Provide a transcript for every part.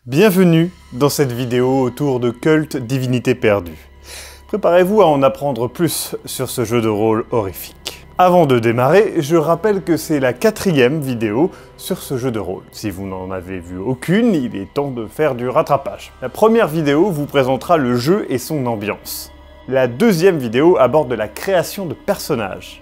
Bienvenue dans cette vidéo autour de Cult Divinité Perdue. Préparez-vous à en apprendre plus sur ce jeu de rôle horrifique. Avant de démarrer, je rappelle que c'est la 4e vidéo sur ce jeu de rôle. Si vous n'en avez vu aucune, il est temps de faire du rattrapage. La première vidéo vous présentera le jeu et son ambiance. La 2e vidéo aborde la création de personnages.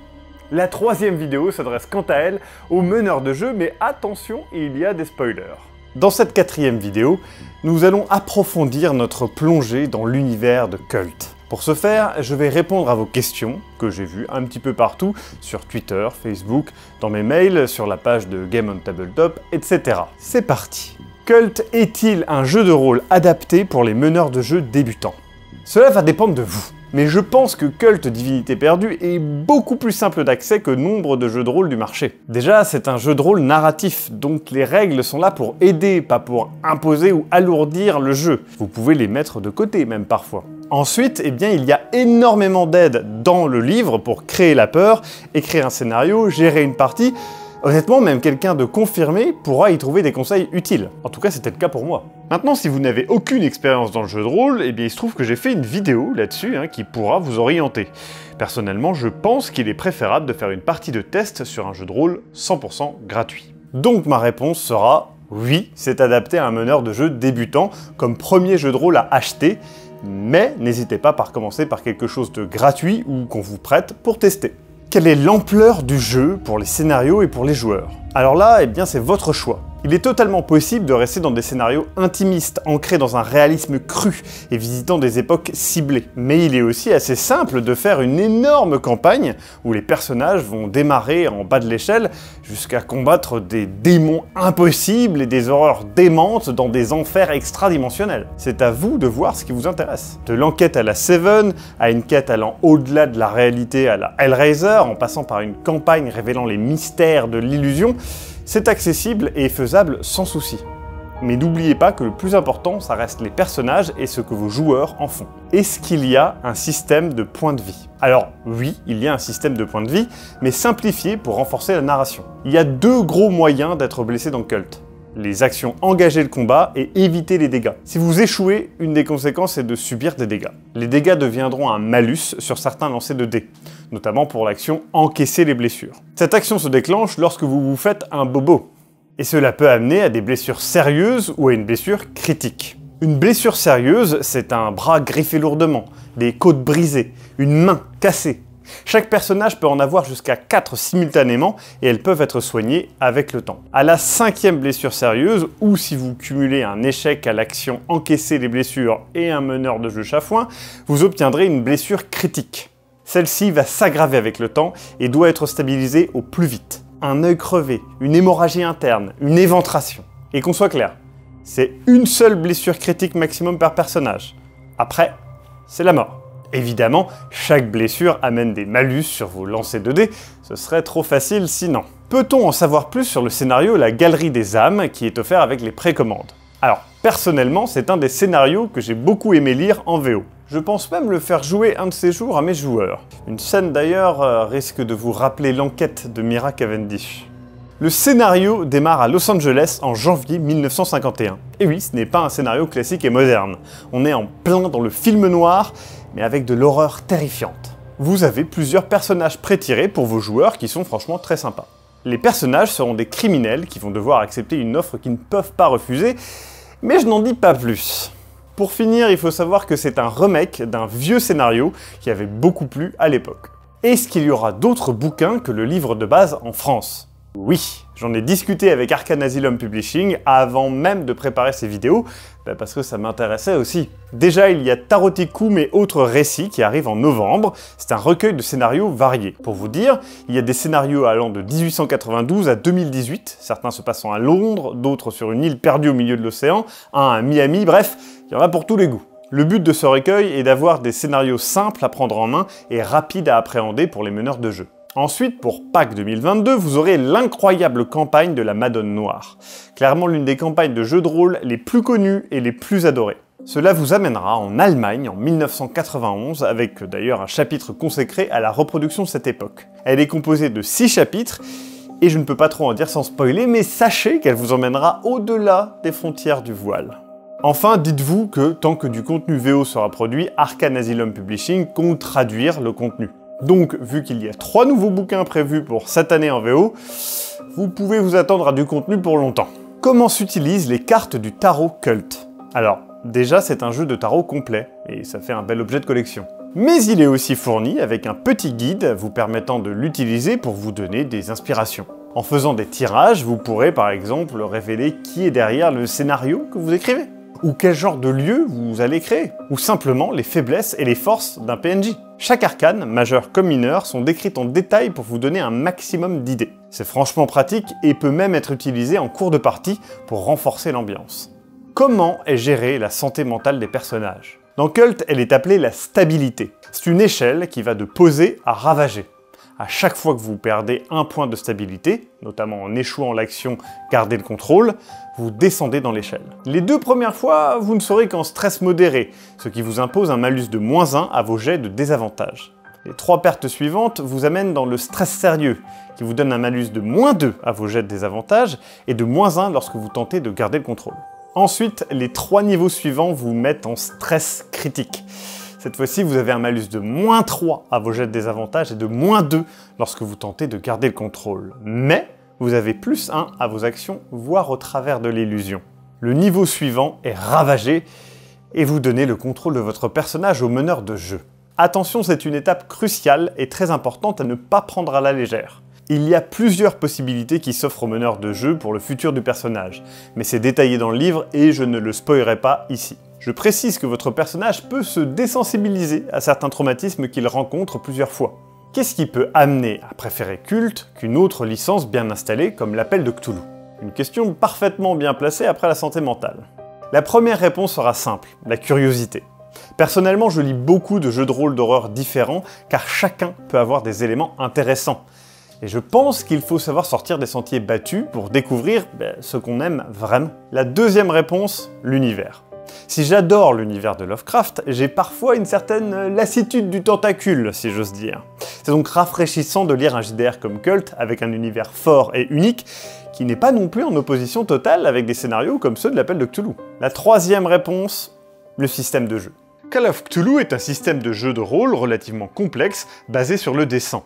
La 3e vidéo s'adresse quant à elle aux meneurs de jeu, mais attention, il y a des spoilers. Dans cette 4e vidéo, nous allons approfondir notre plongée dans l'univers de Cult. Pour ce faire, je vais répondre à vos questions, que j'ai vues un petit peu partout, sur Twitter, Facebook, dans mes mails, sur la page de Game on Tabletop, etc. C'est parti. Cult est-il un jeu de rôle adapté pour les meneurs de jeu débutants? Cela va dépendre de vous. Mais je pense que Cult Divinité Perdue est beaucoup plus simple d'accès que nombre de jeux de rôle du marché. Déjà, c'est un jeu de rôle narratif, donc les règles sont là pour aider, pas pour imposer ou alourdir le jeu. Vous pouvez les mettre de côté même parfois. Ensuite, il y a énormément d'aide dans le livre pour créer la peur, écrire un scénario, gérer une partie. Honnêtement, même quelqu'un de confirmé pourra y trouver des conseils utiles. En tout cas, c'était le cas pour moi. Maintenant, si vous n'avez aucune expérience dans le jeu de rôle, il se trouve que j'ai fait une vidéo là-dessus qui pourra vous orienter. Personnellement, je pense qu'il est préférable de faire une partie de test sur un jeu de rôle 100% gratuit. Donc ma réponse sera oui, c'est adapté à un meneur de jeu débutant comme premier jeu de rôle à acheter, mais n'hésitez pas par commencer par quelque chose de gratuit ou qu'on vous prête pour tester. Quelle est l'ampleur du jeu pour les scénarios et pour les joueurs? Alors là, c'est votre choix. Il est totalement possible de rester dans des scénarios intimistes, ancrés dans un réalisme cru et visitant des époques ciblées. Mais il est aussi assez simple de faire une énorme campagne où les personnages vont démarrer en bas de l'échelle jusqu'à combattre des démons impossibles et des horreurs démentes dans des enfers extradimensionnels. C'est à vous de voir ce qui vous intéresse. De l'enquête à la Seven, à une quête allant au-delà de la réalité à la Hellraiser, en passant par une campagne révélant les mystères de l'illusion, c'est accessible et faisable sans souci. Mais n'oubliez pas que le plus important, ça reste les personnages et ce que vos joueurs en font. Est-ce qu'il y a un système de points de vie? Alors oui, il y a un système de points de vie, mais simplifié pour renforcer la narration. Il y a 2 gros moyens d'être blessé dans Cult. Les actions engager le combat et éviter les dégâts. Si vous échouez, une des conséquences est de subir des dégâts. Les dégâts deviendront un malus sur certains lancers de dés, notamment pour l'action encaisser les blessures. Cette action se déclenche lorsque vous vous faites un bobo. Et cela peut amener à des blessures sérieuses ou à une blessure critique. Une blessure sérieuse, c'est un bras griffé lourdement, des côtes brisées, une main cassée. Chaque personnage peut en avoir jusqu'à 4 simultanément et elles peuvent être soignées avec le temps. À la 5e blessure sérieuse, ou si vous cumulez un échec à l'action encaisser les blessures et un meneur de jeu chafouin, vous obtiendrez une blessure critique. Celle-ci va s'aggraver avec le temps et doit être stabilisée au plus vite. Un œil crevé, une hémorragie interne, une éventration. Et qu'on soit clair, c'est une seule blessure critique maximum par personnage. Après, c'est la mort. Évidemment, chaque blessure amène des malus sur vos lancers de dés, ce serait trop facile sinon. Peut-on en savoir plus sur le scénario La Galerie des âmes qui est offert avec les précommandes? Alors, personnellement, c'est un des scénarios que j'ai beaucoup aimé lire en VO. Je pense même le faire jouer un de ces jours à mes joueurs. Une scène d'ailleurs risque de vous rappeler l'enquête de Mira Cavendish. Le scénario démarre à Los Angeles en janvier 1951. Et oui, ce n'est pas un scénario classique et moderne. On est en plein dans le film noir, mais avec de l'horreur terrifiante. Vous avez plusieurs personnages pré-tirés pour vos joueurs qui sont franchement très sympas. Les personnages seront des criminels qui vont devoir accepter une offre qu'ils ne peuvent pas refuser, mais je n'en dis pas plus. Pour finir, il faut savoir que c'est un remake d'un vieux scénario qui avait beaucoup plu à l'époque. Est-ce qu'il y aura d'autres bouquins que le livre de base en France? Oui, j'en ai discuté avec Arcane Asylum Publishing avant même de préparer ces vidéos, parce que ça m'intéressait aussi. Déjà, il y a Taroticum et autres récits qui arrivent en novembre. C'est un recueil de scénarios variés. Pour vous dire, il y a des scénarios allant de 1892 à 2018, certains se passant à Londres, d'autres sur une île perdue au milieu de l'océan, un à Miami, bref, il y en a pour tous les goûts. Le but de ce recueil est d'avoir des scénarios simples à prendre en main et rapides à appréhender pour les meneurs de jeu. Ensuite, pour Pâques 2022, vous aurez l'incroyable campagne de la Madone Noire. Clairement l'une des campagnes de jeux de rôle les plus connues et les plus adorées. Cela vous amènera en Allemagne en 1991, avec d'ailleurs un chapitre consacré à la reproduction de cette époque. Elle est composée de 6 chapitres, et je ne peux pas trop en dire sans spoiler, mais sachez qu'elle vous emmènera au-delà des frontières du voile. Enfin, dites-vous que tant que du contenu VO sera produit, Arkane Asylum Publishing compte traduire le contenu. Donc, vu qu'il y a 3 nouveaux bouquins prévus pour cette année en VO, vous pouvez vous attendre à du contenu pour longtemps. Comment s'utilisent les cartes du tarot Cult? Alors, déjà c'est un jeu de tarot complet, et ça fait un bel objet de collection. Mais il est aussi fourni avec un petit guide vous permettant de l'utiliser pour vous donner des inspirations. En faisant des tirages, vous pourrez par exemple révéler qui est derrière le scénario que vous écrivez, ou quel genre de lieu vous allez créer, ou simplement les faiblesses et les forces d'un PNJ. Chaque arcane, majeur comme mineur, sont décrites en détail pour vous donner un maximum d'idées. C'est franchement pratique et peut même être utilisé en cours de partie pour renforcer l'ambiance. Comment est gérée la santé mentale des personnages? Dans Cult, elle est appelée la stabilité. C'est une échelle qui va de poser à ravager. À chaque fois que vous perdez un point de stabilité, notamment en échouant l'action Garder le contrôle, vous descendez dans l'échelle. Les 2 premières fois, vous ne serez qu'en stress modéré, ce qui vous impose un malus de -1 à vos jets de désavantage. Les 3 pertes suivantes vous amènent dans le stress sérieux, qui vous donne un malus de -2 à vos jets de désavantage et de -1 lorsque vous tentez de garder le contrôle. Ensuite, les 3 niveaux suivants vous mettent en stress critique. Cette fois-ci, vous avez un malus de -3 à vos jets de désavantage et de -2 lorsque vous tentez de garder le contrôle. Mais vous avez +1 à vos actions, voire au travers de l'illusion. Le niveau suivant est ravagé et vous donnez le contrôle de votre personnage au meneur de jeu. Attention, c'est une étape cruciale et très importante à ne pas prendre à la légère. Il y a plusieurs possibilités qui s'offrent au meneur de jeu pour le futur du personnage, mais c'est détaillé dans le livre et je ne le spoilerai pas ici. Je précise que votre personnage peut se désensibiliser à certains traumatismes qu'il rencontre plusieurs fois. Qu'est-ce qui peut amener à préférer Cult qu'une autre licence bien installée comme l'Appel de Cthulhu? Une question parfaitement bien placée après la santé mentale. La première réponse sera simple, la curiosité. Personnellement, je lis beaucoup de jeux de rôle d'horreur différents car chacun peut avoir des éléments intéressants. Et je pense qu'il faut savoir sortir des sentiers battus pour découvrir ce qu'on aime vraiment. La deuxième réponse, l'univers. Si j'adore l'univers de Lovecraft, j'ai parfois une certaine lassitude du tentacule, si j'ose dire. C'est donc rafraîchissant de lire un JDR comme Cult avec un univers fort et unique, qui n'est pas non plus en opposition totale avec des scénarios comme ceux de l'Appel de Cthulhu. La troisième réponse, le système de jeu. Call of Cthulhu est un système de jeu de rôle relativement complexe, basé sur le D100.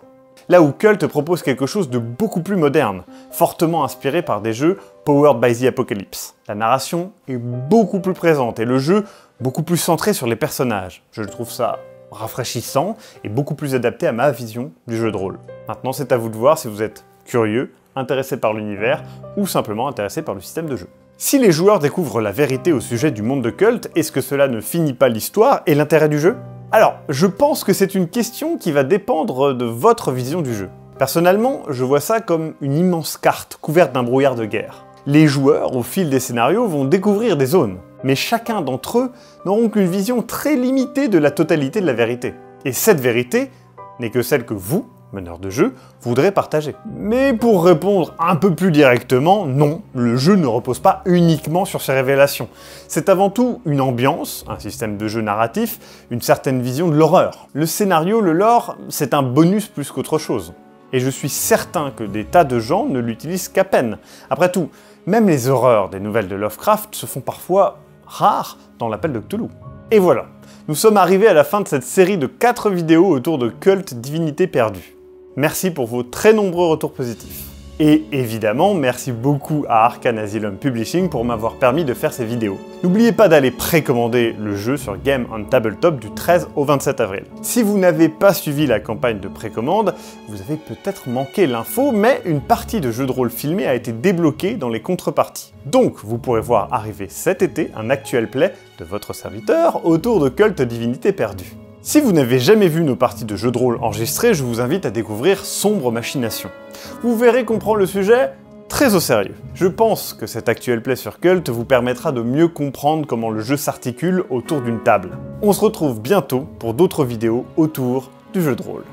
Là où Cult propose quelque chose de beaucoup plus moderne, fortement inspiré par des jeux Powered by the Apocalypse. La narration est beaucoup plus présente et le jeu beaucoup plus centré sur les personnages. Je trouve ça rafraîchissant et beaucoup plus adapté à ma vision du jeu de rôle. Maintenant, c'est à vous de voir si vous êtes curieux, intéressé par l'univers ou simplement intéressé par le système de jeu. Si les joueurs découvrent la vérité au sujet du monde de Cult, est-ce que cela ne finit pas l'histoire et l'intérêt du jeu ? Alors, je pense que c'est une question qui va dépendre de votre vision du jeu. Personnellement, je vois ça comme une immense carte couverte d'un brouillard de guerre. Les joueurs, au fil des scénarios, vont découvrir des zones, mais chacun d'entre eux n'auront qu'une vision très limitée de la totalité de la vérité. Et cette vérité n'est que celle que vous, meneur de jeu, voudrez partager. Mais pour répondre un peu plus directement, non, le jeu ne repose pas uniquement sur ces révélations. C'est avant tout une ambiance, un système de jeu narratif, une certaine vision de l'horreur. Le scénario, le lore, c'est un bonus plus qu'autre chose. Et je suis certain que des tas de gens ne l'utilisent qu'à peine. Après tout, même les horreurs des nouvelles de Lovecraft se font parfois rares dans l'Appel de Cthulhu. Et voilà, nous sommes arrivés à la fin de cette série de 4 vidéos autour de Cult Divinité Perdue. Merci pour vos très nombreux retours positifs. Et évidemment, merci beaucoup à Arkane Asylum Publishing pour m'avoir permis de faire ces vidéos. N'oubliez pas d'aller précommander le jeu sur Game on Tabletop du 13 au 27 avril. Si vous n'avez pas suivi la campagne de précommande, vous avez peut-être manqué l'info, mais une partie de jeu de rôle filmé a été débloquée dans les contreparties. Donc, vous pourrez voir arriver cet été un actuel play de votre serviteur autour de Cult Divinité Perdue. Si vous n'avez jamais vu nos parties de jeux de rôle enregistrées, je vous invite à découvrir Sombre Machination. Vous verrez qu'on prend le sujet très au sérieux. Je pense que cet actuel play sur Cult vous permettra de mieux comprendre comment le jeu s'articule autour d'une table. On se retrouve bientôt pour d'autres vidéos autour du jeu de rôle.